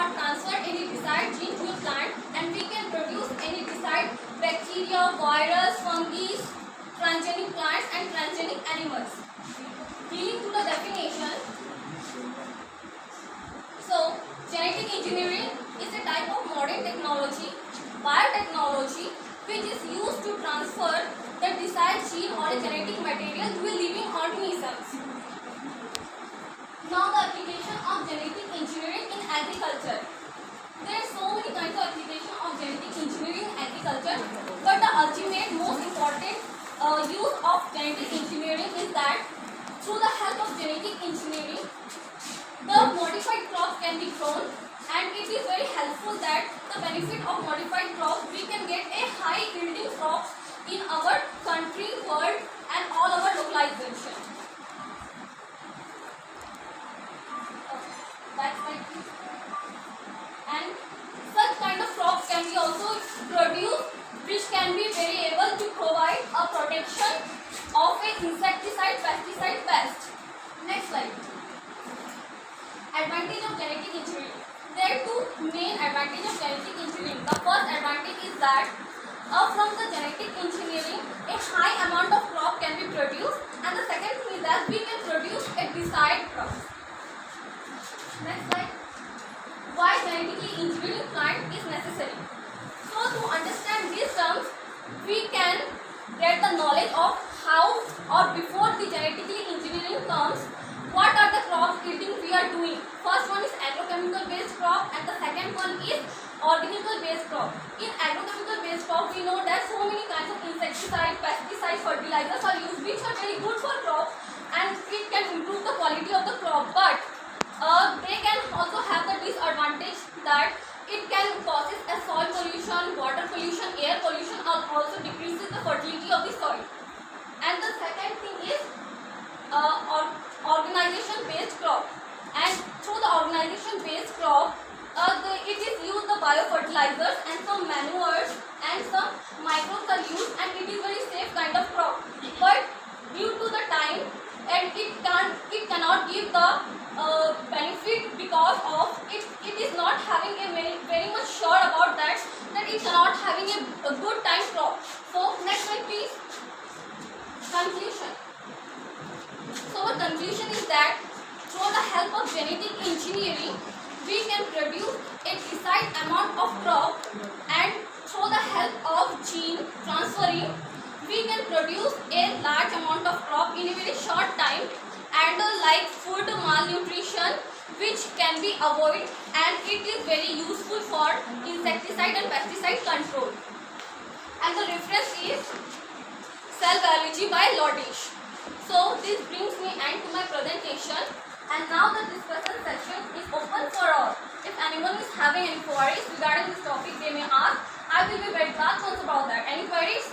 or transfer any desired gene to a plant, and we can produce any desired bacteria, virus, fungi, transgenic plants and transgenic animals. Dealing to the definition, so genetic engineering is a type of modern technology, biotechnology, which is used to transfer the desired gene or a genetic material to a living organisms. Now the application of genetic engineering in agriculture. There are so many kinds of application of genetic engineering in agriculture, but the ultimate most important use of genetic engineering is that through the help of genetic engineering, the modified crops can be grown, and it is very helpful that the benefit of modified crops, we can get a high yielding crops in our country, world and all our localization. That's my piece. And such kind of crops can be also produced, which can be very able to provide a protection of a insecticide, pesticide, pest. Next slide. Advantage of genetic engineering. There are two main advantages of genetic engineering. The first advantage is that from the genetic engineering, a high amount of crop can be produced, and the second thing is that we can produce a desired crop. Next slide. Why genetically engineering plant is necessary. So to understand these terms, we can get the knowledge of how or before the genetically engineering comes, what are the crop yielding we are doing. First one is agrochemical based crop, and the second one is organical based crop. In agrochemical based crop, we know that so many kinds of insecticides, pesticides, fertilizers are used, which are very good for crops and it can improve the quality of the crop, but they can also have the disadvantage that it can causes a soil pollution, water pollution, air pollution, or also decreases the fertility of the soil. And the second thing is organization based crop, and through the organization based crop, it is used the biofertilizers and some manures and some microbes are used, and it is very safe kind of crop, but due to the time and it cannot give the benefit because of it is not having a very much sure about that it cannot having a good time crop. So next one please. Conclusion. So our conclusion is that through the help of genetic engineering, we can produce a desired amount of crop, and through the help of gene transferring, we can produce a large amount of crop in a very short time, and like food malnutrition, which can be avoided, and it is very useful for insecticide and pesticide control. And the reference is Cell Biology by Lodish. So this brings me end to my presentation, and now the discussion session is open for all. If anyone is having any queries regarding this topic, they may ask. I will be very glad to answer about that. Any queries?